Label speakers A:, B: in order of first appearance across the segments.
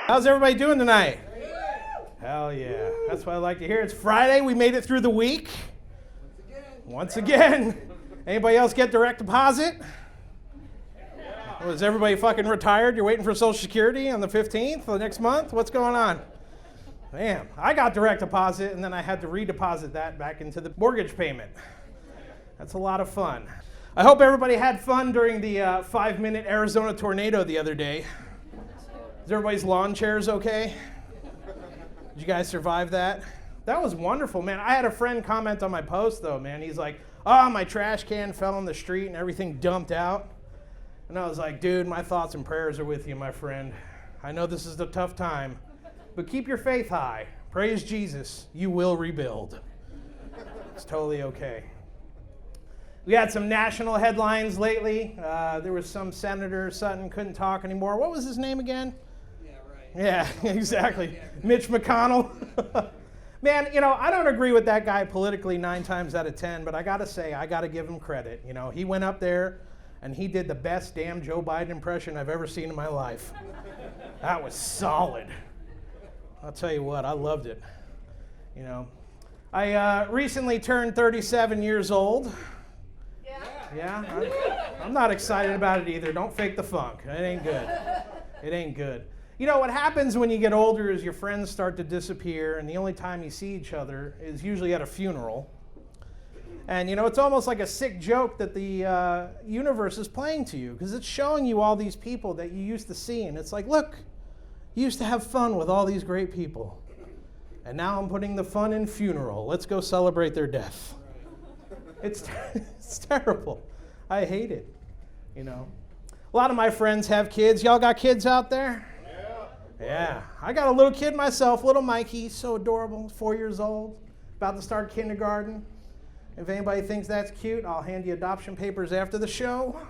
A: How's everybody doing tonight? Hell yeah. That's what I like to hear. It's Friday. We made it through the week. Once again. Anybody else get direct deposit? Well, is everybody fucking retired? You're waiting for Social Security on the 15th of the next month? What's going on? Damn. I got direct deposit, and then I had to redeposit that back into the mortgage payment. That's a lot of fun. I hope everybody had fun during the 5-minute Arizona tornado the other day. Is everybody's lawn chairs okay? Did you guys survive that? That was wonderful, man. I had a friend comment on my post, though, man. He's like, oh, my trash can fell on the street and everything dumped out. And I was like, dude, my thoughts and prayers are with you, my friend. I know this is a tough time, but keep your faith high. Praise Jesus. You will rebuild. It's totally okay. We had some national headlines lately. There was some senator, Sutton, couldn't talk anymore. What was his name again?
B: Yeah, right.
A: Yeah, exactly. Mitch McConnell. Man, you know, I don't agree with that guy politically 9 times out of 10, but I got to say, I got to give him credit. You know, he went up there and he did the best damn Joe Biden impression I've ever seen in my life. That was solid. I'll tell you what, I loved it. You know, I recently turned 37 years old. Yeah, I'm not excited about it either. Don't fake the funk. It ain't good. It ain't good. You know, what happens when you get older is your friends start to disappear, and the only time you see each other is usually at a funeral. And, you know, it's almost like a sick joke that the universe is playing to you, because it's showing you all these people that you used to see, and it's like, look, you used to have fun with all these great people, and now I'm putting the fun in funeral. Let's go celebrate their death. It's terrible. I hate it, you know. A lot of my friends have kids. Y'all got kids out there? Yeah. I got a little kid myself, little Mikey. He's so adorable, 4 years old, about to start kindergarten. If anybody thinks that's cute, I'll hand you adoption papers after the show.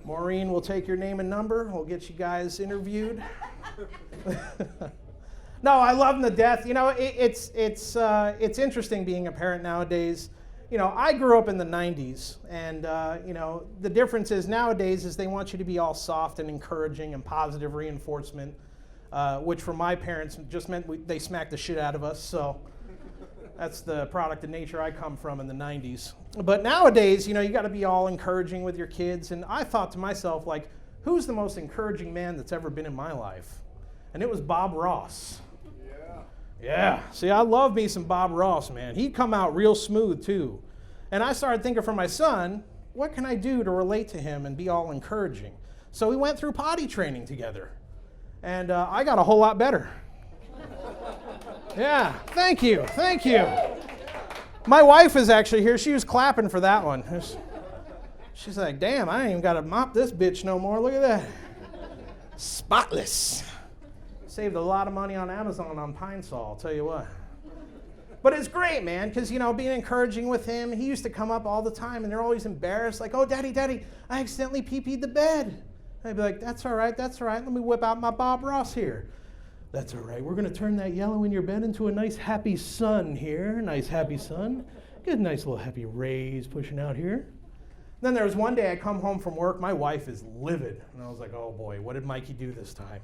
A: Maureen will take your name and number. We'll get you guys interviewed. No, I love them to death. You know, it's interesting being a parent nowadays. You know, I grew up in the 90s, and, you know, the difference is nowadays is they want you to be all soft and encouraging and positive reinforcement, which for my parents just meant they smacked the shit out of us, so that's the product of nature I come from in the 90s. But nowadays, you know, you got to be all encouraging with your kids, and I thought to myself, like, who's the most encouraging man that's ever been in my life? And it was Bob Ross. Yeah, see, I love me some Bob Ross, man. He'd come out real smooth, too. And I started thinking for my son, what can I do to relate to him and be all encouraging? So we went through potty training together. And I got a whole lot better. Yeah, thank you. My wife is actually here. She was clapping for that one. She's like, damn, I ain't even got to mop this bitch no more. Look at that. Spotless. Saved a lot of money on Amazon on Pine Sol, I'll tell you what. But it's great, man, because, you know, being encouraging with him, he used to come up all the time, and they're always embarrassed, like, oh, daddy, I accidentally pee-peed the bed. I'd be like, that's all right, let me whip out my Bob Ross here. That's all right, we're going to turn that yellow in your bed into a nice happy sun here, nice happy sun. Get a nice little happy rays pushing out here. Then there was one day I come home from work, my wife is livid, and I was like, oh boy, what did Mikey do this time?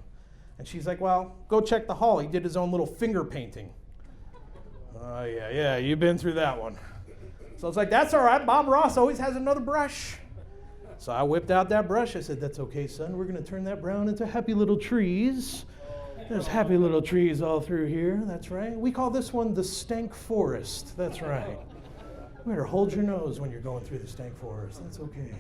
A: And she's like, well, go check the hall. He did his own little finger painting. Oh, yeah, you've been through that one. So I was like, that's all right. Bob Ross always has another brush. So I whipped out that brush. I said, that's okay, son. We're going to turn that brown into happy little trees. There's happy little trees all through here. That's right. We call this one the stank forest. That's right. You better hold your nose when you're going through the stank forest. That's okay.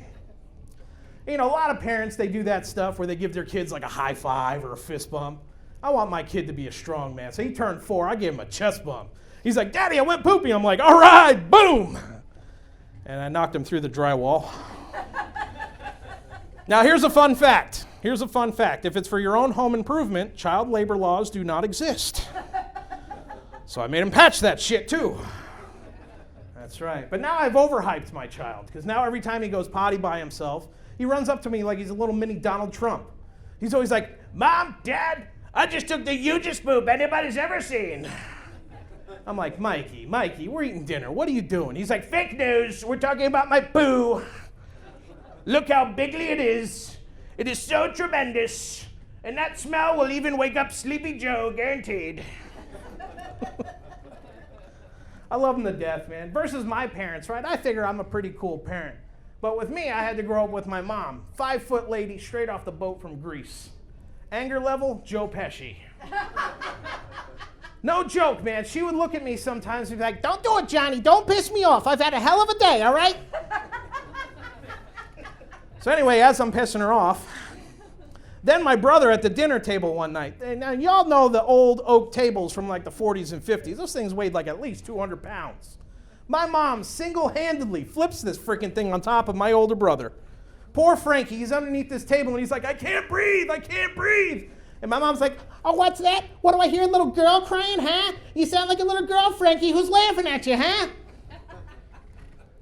A: You know, a lot of parents, they do that stuff where they give their kids like a high five or a fist bump. I want my kid to be a strong man. So he turned 4, I gave him a chest bump. He's like, Daddy, I went pooping. I'm like, all right, boom. And I knocked him through the drywall. Now, here's a fun fact. If it's for your own home improvement, child labor laws do not exist. So I made him patch that shit too. That's right. But now I've overhyped my child, because now every time he goes potty by himself, he runs up to me like he's a little mini Donald Trump. He's always like, Mom, Dad, I just took the hugest poop anybody's ever seen. I'm like, Mikey, we're eating dinner. What are you doing? He's like, fake news. We're talking about my poo. Look how bigly it is. It is so tremendous. And that smell will even wake up Sleepy Joe, guaranteed. I love them to death, man. Versus my parents, right? I figure I'm a pretty cool parent. But with me, I had to grow up with my mom. 5-foot lady, straight off the boat from Greece. Anger level, Joe Pesci. No joke, man. She would look at me sometimes and be like, don't do it, Johnny. Don't piss me off. I've had a hell of a day, all right? So anyway, as I'm pissing her off, then my brother at the dinner table one night, and y'all know the old oak tables from like the 40s and 50s. Those things weighed like at least 200 pounds. My mom single-handedly flips this freaking thing on top of my older brother. Poor Frankie, he's underneath this table and he's like, I can't breathe, I can't breathe. And my mom's like, oh, what's that? What do I hear, a little girl crying, huh? You sound like a little girl, Frankie, who's laughing at you, huh?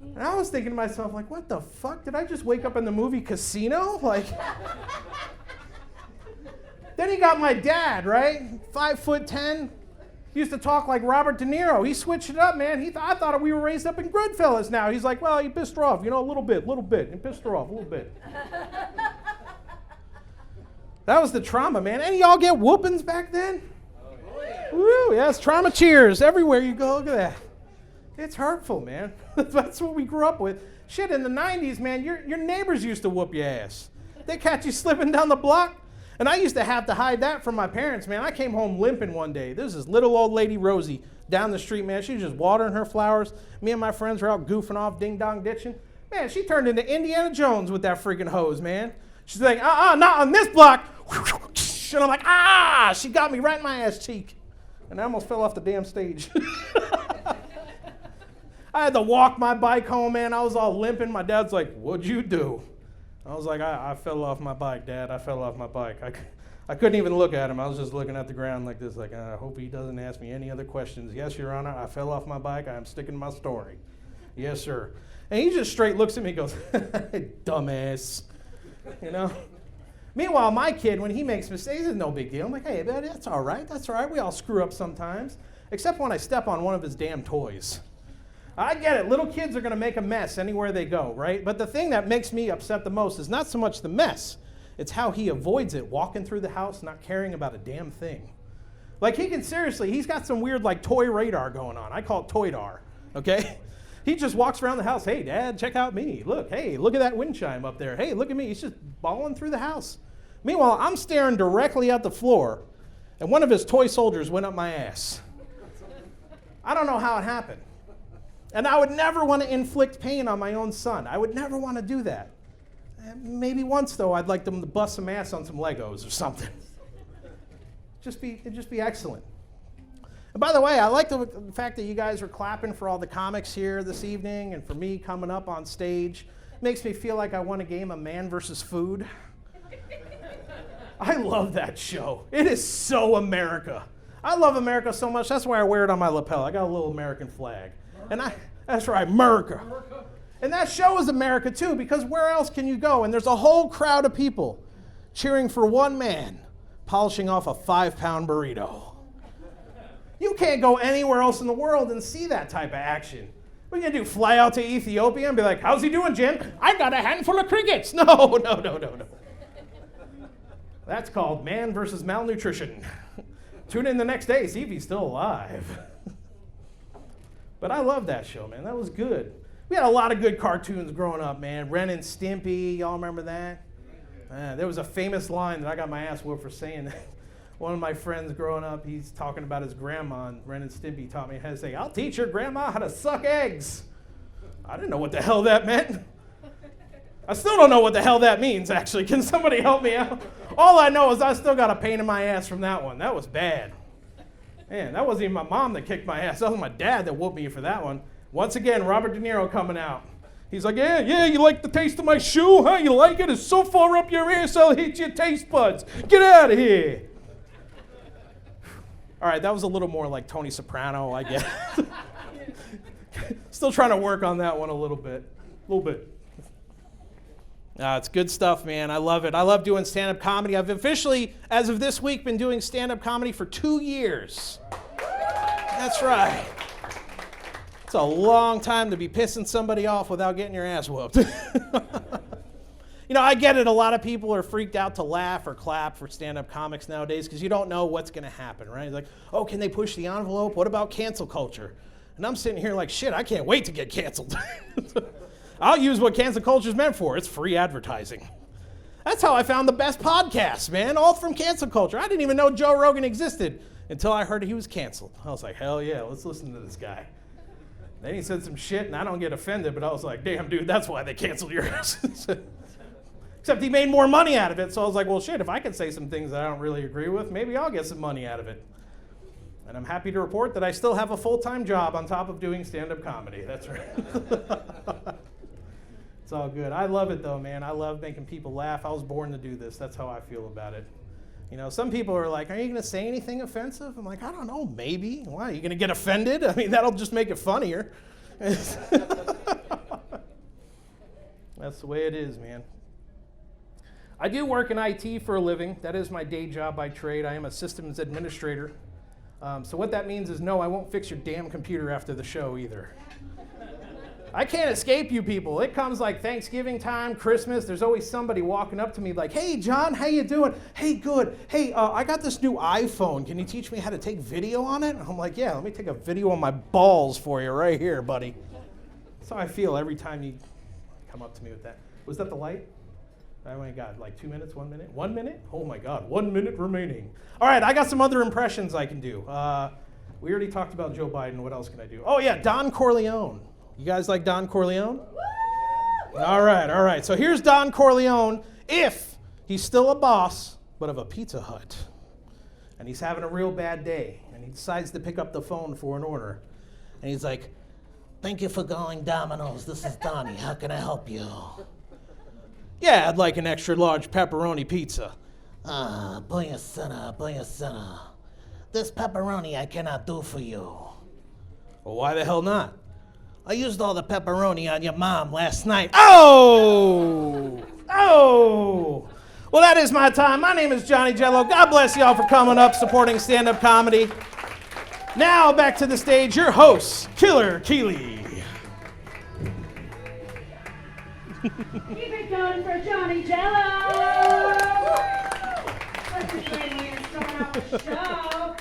A: And I was thinking to myself, like, what the fuck? Did I just wake up in the movie Casino? Like, then you got my dad, right? 5'10", used to talk like Robert De Niro. He switched it up, man. I thought we were raised up in Goodfellas now. He's like, well, you pissed her off, you know, a little bit. You pissed her off a little bit. That was the trauma, man. Any of y'all get whoopings back then? Oh, yeah. Woo, yes, trauma cheers everywhere you go. Look at that. It's hurtful, man. That's what we grew up with. Shit, in the 90s, man, your neighbors used to whoop your ass. They catch you slipping down the block. And I used to have to hide that from my parents, man. I came home limping one day. There's this little old lady, Rosie, down the street, man. She was just watering her flowers. Me and my friends were out goofing off, ding-dong ditching. Man, she turned into Indiana Jones with that freaking hose, man. She's like, not on this block. And I'm like, she got me right in my ass cheek. And I almost fell off the damn stage. I had to walk my bike home, man. I was all limping. My dad's like, what'd you do? I was like, I fell off my bike, Dad. I fell off my bike. I couldn't even look at him. I was just looking at the ground like this, like, I hope he doesn't ask me any other questions. Yes, Your Honor, I fell off my bike. I'm sticking to my story. Yes, sir. And he just straight looks at me and goes, dumbass. You know? Meanwhile, my kid, when he makes mistakes, it's no big deal. I'm like, hey, buddy, that's all right. That's all right. We all screw up sometimes. Except when I step on one of his damn toys. I get it. Little kids are going to make a mess anywhere they go, right? But the thing that makes me upset the most is not so much the mess. It's how he avoids it, walking through the house, not caring about a damn thing. Like, he's got some weird, like, toy radar going on. I call it Toydar, okay? He just walks around the house. Hey, Dad, check out me. Look, hey, look at that wind chime up there. Hey, look at me. He's just balling through the house. Meanwhile, I'm staring directly at the floor, and one of his toy soldiers went up my ass. I don't know how it happened. And I would never want to inflict pain on my own son. I would never want to do that. Maybe once, though, I'd like them to bust some ass on some Legos or something. It'd just be excellent. And by the way, I like the fact that you guys are clapping for all the comics here this evening and for me coming up on stage. It makes me feel like I won a game of Man vs. Food. I love that show. It is so America. I love America so much, that's why I wear it on my lapel. I got a little American flag. And that's right, America. And that show is America too, because where else can you go? And there's a whole crowd of people cheering for one man polishing off a 5-pound burrito. You can't go anywhere else in the world and see that type of action. What are you gonna do, fly out to Ethiopia and be like, how's he doing, Jim? I got a handful of crickets. No. That's called Man versus Malnutrition. Tune in the next day, see if he's still alive. But I love that show, man. That was good. We had a lot of good cartoons growing up, man. Ren and Stimpy, y'all remember that? There was a famous line that I got my ass whooped for saying that. One of my friends growing up, he's talking about his grandma, and Ren and Stimpy taught me how to say, I'll teach your grandma how to suck eggs. I didn't know what the hell that meant. I still don't know what the hell that means, actually. Can somebody help me out? All I know is I still got a pain in my ass from that one. That was bad. Man, that wasn't even my mom that kicked my ass. That was my dad that whooped me for that one. Once again, Robert De Niro coming out. He's like, yeah, you like the taste of my shoe, huh? You like it? It's so far up your ass, I'll hit your taste buds. Get out of here. All right, that was a little more like Tony Soprano, I guess. Still trying to work on that one a little bit. It's good stuff, man. I love it. I love doing stand-up comedy. I've officially, as of this week, been doing stand-up comedy for 2 years. That's right. It's a long time to be pissing somebody off without getting your ass whooped. You know, I get it. A lot of people are freaked out to laugh or clap for stand-up comics nowadays because you don't know what's going to happen, right? It's like, oh, can they push the envelope? What about cancel culture? And I'm sitting here like, shit, I can't wait to get canceled. I'll use what cancel culture is meant for. It's free advertising. That's how I found the best podcasts, man, all from cancel culture. I didn't even know Joe Rogan existed until I heard he was canceled. I was like, hell yeah, let's listen to this guy. Then he said some shit, and I don't get offended, but I was like, damn, dude, that's why they canceled yours. Except he made more money out of it, so I was like, well, shit, if I can say some things that I don't really agree with, maybe I'll get some money out of it. And I'm happy to report that I still have a full-time job on top of doing stand-up comedy. That's right. It's all good. I love it, though, man. I love making people laugh. I was born to do this. That's how I feel about it. You know, some people are like, are you going to say anything offensive? I'm like, I don't know, maybe. Why? Are you going to get offended? I mean, that'll just make it funnier. That's the way it is, man. I do work in IT for a living. That is my day job by trade. I am a systems administrator. So what that means is, no, I won't fix your damn computer after the show either. I can't escape you people. It comes like Thanksgiving time, Christmas. There's always somebody walking up to me like, hey, John, how you doing? Hey, good. Hey, I got this new iPhone. Can you teach me how to take video on it? I'm like, yeah, let me take a video on my balls for you right here, buddy. That's how I feel every time you come up to me with that. Was that the light? I only got like 2 minutes, 1 minute? 1 minute? Oh my God, 1 minute remaining. All right, I got some other impressions I can do. We already talked about Joe Biden. What else can I do? Oh yeah, Don Corleone. You guys like Don Corleone? All right. So here's Don Corleone if he's still a boss, but of a Pizza Hut. And he's having a real bad day. And he decides to pick up the phone for an order. And he's like, thank you for calling Domino's. This is Donnie. How can I help you? Yeah, I'd like an extra large pepperoni pizza. Buena cena. This pepperoni I cannot do for you. Well, why the hell not? I used all the pepperoni on your mom last night. Oh! Well, that is my time. My name is Johnny Jello. God bless y'all for coming up, supporting stand-up comedy. Now, back to the stage, your host, Killer Keeley.
B: Keep it going for Johnny Jello! That's a great way to start out the show.